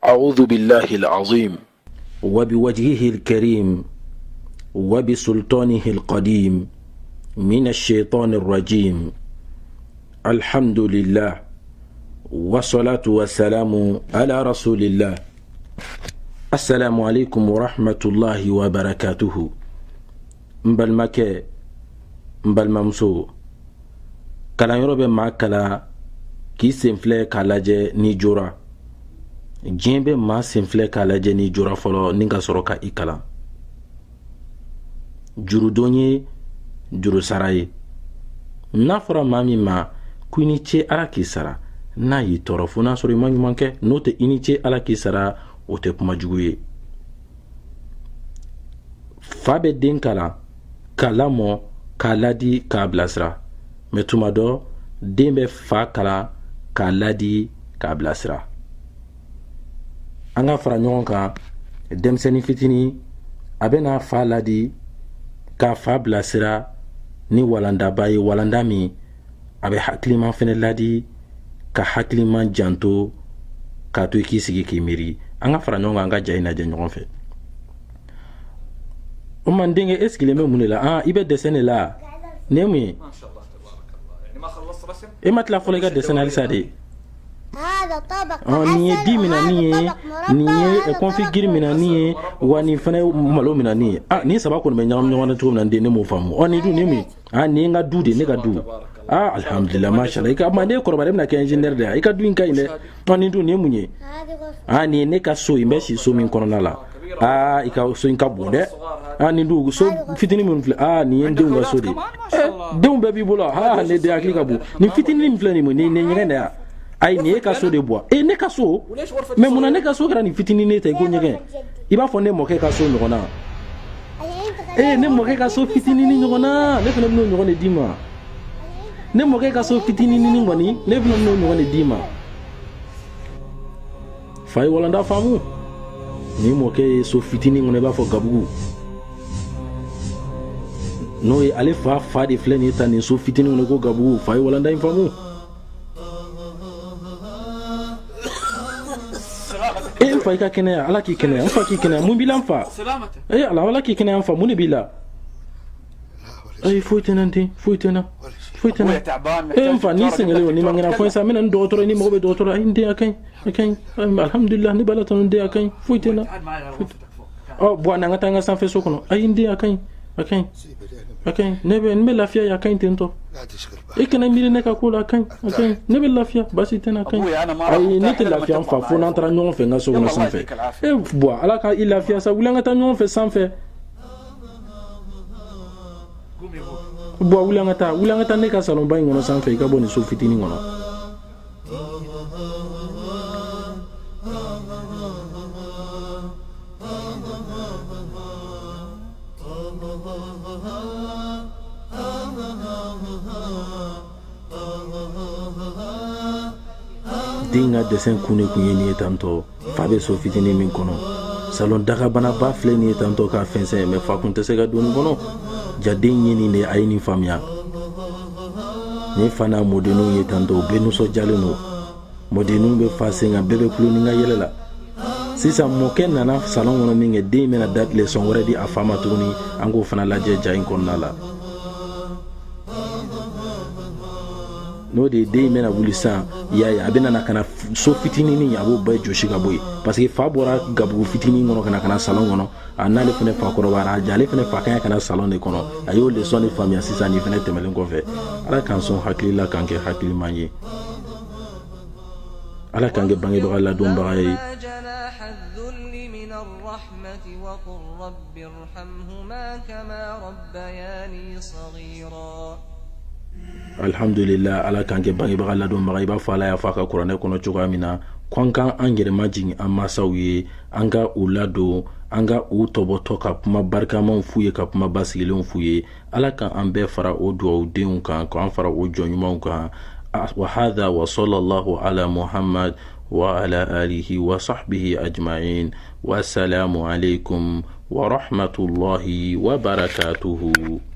أعوذ بالله العظيم وبوجهه الكريم وبسلطانه القديم من الشيطان الرجيم. الحمد لله والصلاة والسلام على رسول الله. السلام عليكم ورحمة الله وبركاته. مبالمكة مبالممسو كلا يروبي ما كلا كي سنفلي كالاجي نيجورا جيمبي ما سنفلي كالاجي نيجورا فلو نينغا سروكا إكالا juru donye juru saraye n'a fɔra maa min ma ko i ni ce ala k'i sara n'a y'i tɔɔrɔ fo n'a sɔrɔ i ma ɲuman kɛ n'o tɛ i ni ce ala k'i sara o tɛ kuma jugu ye. fa bɛ den kalan k'a lamɔ k'a ladi k'a bilasira mɛ tuma dɔ den bɛ fa kalan k'a ladi k'a bilasira. an ka fara ɲɔgɔn kan denmisɛnnin fitinin a bɛ n'a fa ladi k'a fa bilasira ni walandaba ye walanda min a bɛ hakiliman fɛnɛ ladi ka hakiliman janto k'a to i k'i sigi k'i miiri. an ka fara ɲɔgɔn kan an ka ja in lajɛ ɲɔgɔn fɛ. o ma n denkɛ e sigilen bɛ mun de la i bɛ dessin de la nin ye mun ye e ma tila fɔlɔ i ka dessin na halisa de. nin ye di mina nin ye configure mina nin ye wa nin fana malo mina nin ye nin saba kɔni bɛ ɲagami ɲɔgɔn na cogo min na den ne m'o faamu. nin dun nin mun ye nin ye n ka du de ne ka du. alhamdulillah mashallah i ka ma ne kɔrɔbalen bɛna kɛ ingénieur de ye i ka du in ka ɲi dɛ. nin dun nin ye mun ye nin ye ne ka so n bɛ si so min kɔnɔna la i ka so in ka bon dɛ. nin dun so fitinin min filɛ nin ye n denw ka so de ye denw bɛɛ b'i bolo ne den hakili ka bon nin fitinin min filɛ nin mun nin ɲɛgɛn de ya ayi nin ye ka so de bɔ ne ka so mɛ munna ne ka so kɛra nin fitinin ne ta i ko ɲɛgɛn i b'a fɔ ne mɔkɛ ka so ɲɔgɔn na ne mɔkɛ ka so fitinin ɲɔgɔn na ne fana bɛn'o ɲɔgɔn de d'i ma. ne mɔkɛ ka so fitinin kɔni ne fana bɛn'o ɲɔgɔn de d'i ma. fa ye walanda faamu ni mɔkɛ ye so fitinin kɔnɔ i b'a fɔ gabugu n'o ye ale fa de filɛ nin ye ta nin so fitinin kɔnɔ ko gabugu fa ye walanda in faamu. n fa i ka kɛnɛya ala k'i kɛnɛya n fa k'i kɛnɛya mun b'i la n fa ala k'i kɛnɛya n fa mun de b'i la foyi tɛ n den foyi tɛ n n fa n'i sɛgɛnlen o n'i ma kɛnɛ fɔ n sa n bɛna ni dɔgɔtɔrɔ ye ni mago bɛ dɔgɔtɔrɔ n den a ka ɲi alhamdulillah ne b'ala tanu n den a ka ɲi foyi tɛ n na bɔn an ka taa an ka sanfɛ so kɔnɔ n den a ka ɲi ne bɛ lafiya ye a ka ɲi ten tɔ e kana miiri ne ka ko la a ka ɲi ne bɛ lafiya basi tɛ n na a ka ɲi ne tɛ lafiya n fa fo n'an taara ɲɔgɔn fɛ n ka so kɔnɔ sanfɛ bɔn ala ka i lafiya sa wuli an ka taa ɲɔgɔn fɛ sanfɛ wuli an ka taa ne ka salon ba in kɔnɔ sanfɛ i ka bɔ nin so fitinin kɔnɔ. den ka dessin kun ye nin ye tantɔ fa bɛ so fitinin min kɔnɔ salon dagabanaba filɛ nin ye tantɔ k'a fɛnsɛn mɛ fa kun tɛ se ka don nin kɔnɔ jaden ye nin de a ye nin faamuya. nin fa n'a mɔdenninw ye tantɔ u bɛɛ nisɔndiyalen don mɔdenninw bɛ fa sen kan bɛɛ bɛ kulo ni ka yɛlɛ la. sisan mɔkɛ nana salon kɔnɔ min kɛ den bɛna da leçon wɛrɛ di a fa ma tuguni an k'o fana lajɛ ja in kɔnɔna la. n'o de ye den bɛna wuli sisan i y'a ye a bɛna ka na so fitinin a b'o bɛɛ jɔsi ka bɔ yen parce que fa bɔra gabugu fitinin kɔnɔ ka na salon kɔnɔ n'ale fana fa kɔrɔbayara ale fana fa kan ka na salon de kɔnɔ a y'o leçon de faamuya sisan nin fana tɛmɛlen kɔfɛ ala k'an sɔn hakili la k'an kɛ hakiliman ye ala k'an kɛ bangebaga ladonbaga ye. alhamdulillah ala k'an kɛ bangebaga ladonbaga i b'a fɔ ala y'a fɔ a ka kuranɛ kɔnɔ cogoya min na ko an k'an yɛrɛ majigin an mansaw ye an ka u ladon an ka u tɔbɔtɔ ka kuma barikamanw f'u ye ka kuma basigilenw f'u ye ala k'an bɛɛ fara o duwawudenw kan k'an fara o jɔnɲumanw kan wa hadha wa sallallahu ala muhammad wa ala alihi wa sahbihi ajma'in wa assalamu alaikum wa rahmatullahi wa barakatuhu.